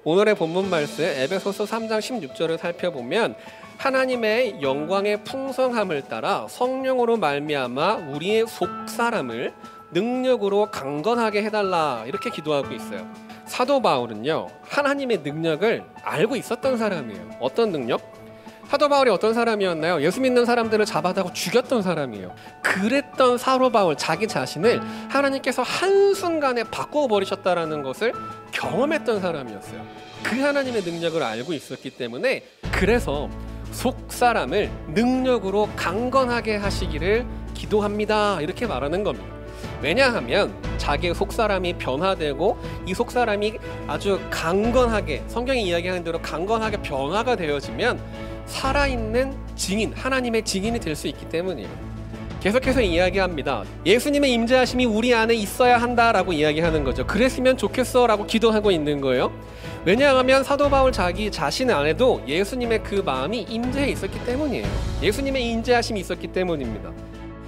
오늘의 본문 말씀 에베소서 3장 16절을 살펴보면 하나님의 영광의 풍성함을 따라 성령으로 말미암아 우리의 속사람을 능력으로 강건하게 해달라 이렇게 기도하고 있어요. 사도 바울은요, 하나님의 능력을 알고 있었던 사람이에요. 어떤 능력? 사도 바울이 어떤 사람이었나요? 예수 믿는 사람들을 잡아다가 죽였던 사람이에요. 그랬던 사도 바울 자기 자신을 하나님께서 한순간에 바꿔버리셨다는 것을 경험했던 사람이었어요. 그 하나님의 능력을 알고 있었기 때문에 그래서 속사람을 능력으로 강건하게 하시기를 기도합니다 이렇게 말하는 겁니다. 왜냐하면 자기의 속사람이 변화되고 이 속사람이 아주 강건하게, 성경이 이야기하는 대로 강건하게 변화가 되어지면 살아있는 증인, 하나님의 증인이 될 수 있기 때문이에요. 계속해서 이야기합니다. 예수님의 임재하심이 우리 안에 있어야 한다라고 이야기하는 거죠. 그랬으면 좋겠어 라고 기도하고 있는 거예요. 왜냐하면 사도 바울 자기 자신 안에도 예수님의 그 마음이 임재해 있었기 때문이에요. 예수님의 임재하심이 있었기 때문입니다.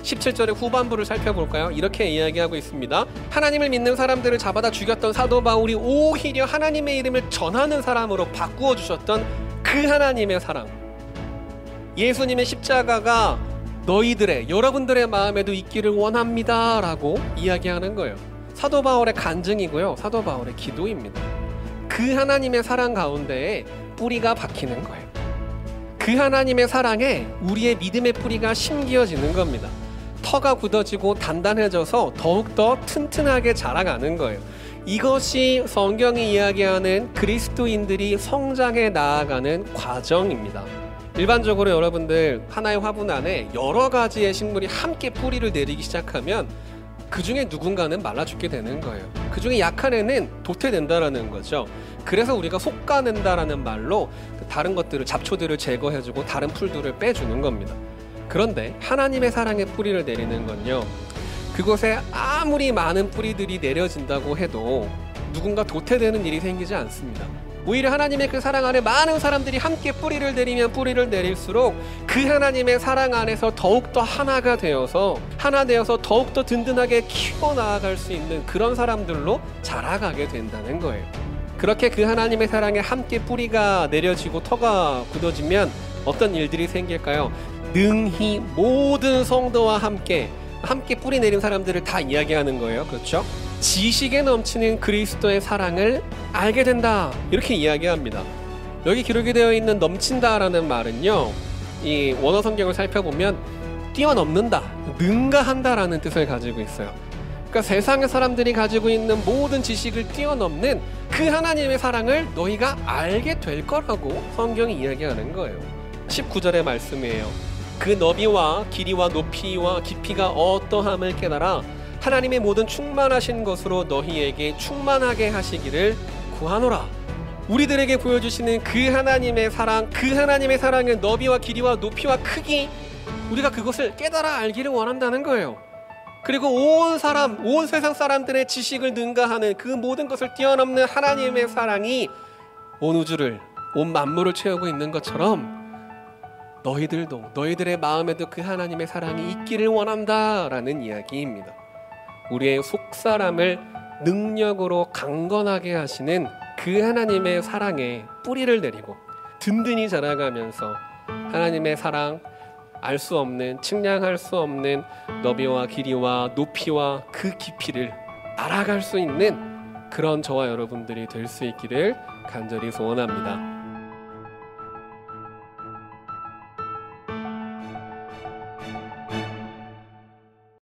17절의 후반부를 살펴볼까요? 이렇게 이야기하고 있습니다. 하나님을 믿는 사람들을 잡아다 죽였던 사도 바울이 오히려 하나님의 이름을 전하는 사람으로 바꾸어 주셨던 그 하나님의 사랑, 예수님의 십자가가 너희들의, 여러분들의 마음에도 있기를 원합니다 라고 이야기하는 거예요. 사도 바울의 간증이고요, 사도 바울의 기도입니다. 그 하나님의 사랑 가운데에 뿌리가 박히는 거예요. 그 하나님의 사랑에 우리의 믿음의 뿌리가 심기어지는 겁니다. 터가 굳어지고 단단해져서 더욱더 튼튼하게 자라가는 거예요. 이것이 성경이 이야기하는 그리스도인들이 성장해 나아가는 과정입니다. 일반적으로 여러분들 하나의 화분 안에 여러 가지의 식물이 함께 뿌리를 내리기 시작하면 그 중에 누군가는 말라 죽게 되는 거예요. 그 중에 약한 애는 도태된다라는 거죠. 그래서 우리가 솎아낸다라는 말로 다른 것들을, 잡초들을 제거해주고 다른 풀들을 빼주는 겁니다. 그런데 하나님의 사랑의 뿌리를 내리는 건요, 그곳에 아무리 많은 뿌리들이 내려진다고 해도 누군가 도태되는 일이 생기지 않습니다. 오히려 하나님의 그 사랑 안에 많은 사람들이 함께 뿌리를 내리면 뿌리를 내릴수록 그 하나님의 사랑 안에서 더욱더 하나가 되어서, 하나 되어서 더욱더 든든하게 키워나아갈 수 있는 그런 사람들로 자라가게 된다는 거예요. 그렇게 그 하나님의 사랑에 함께 뿌리가 내려지고 터가 굳어지면 어떤 일들이 생길까요? 능히 모든 성도와 함께 뿌리 내린 사람들을 다 이야기하는 거예요. 그렇죠? 지식에 넘치는 그리스도의 사랑을 알게 된다 이렇게 이야기합니다. 여기 기록이 되어 있는 넘친다라는 말은요, 이 원어 성경을 살펴보면 뛰어넘는다, 능가한다라는 뜻을 가지고 있어요. 그러니까 세상의 사람들이 가지고 있는 모든 지식을 뛰어넘는 그 하나님의 사랑을 너희가 알게 될 거라고 성경이 이야기하는 거예요. 19절의 말씀이에요. 그 너비와 길이와 높이와 깊이가 어떠함을 깨달아 하나님의 모든 충만하신 것으로 너희에게 충만하게 하시기를 구하노라. 우리들에게 보여주시는 그 하나님의 사랑, 그 하나님의 사랑의 너비와 길이와 높이와 크기, 우리가 그것을 깨달아 알기를 원한다는 거예요. 그리고 온 세상 사람들의 지식을 능가하는 그 모든 것을 뛰어넘는 하나님의 사랑이 온 우주를, 온 만물을 채우고 있는 것처럼 너희들도, 너희들의 마음에도 그 하나님의 사랑이 있기를 원한다라는 이야기입니다. 우리의 속사람을 능력으로 강건하게 하시는 그 하나님의 사랑에 뿌리를 내리고 든든히 자라가면서 하나님의 사랑, 알 수 없는, 측량할 수 없는 너비와 길이와 높이와 그 깊이를 알아갈 수 있는 그런 저와 여러분들이 될 수 있기를 간절히 소원합니다.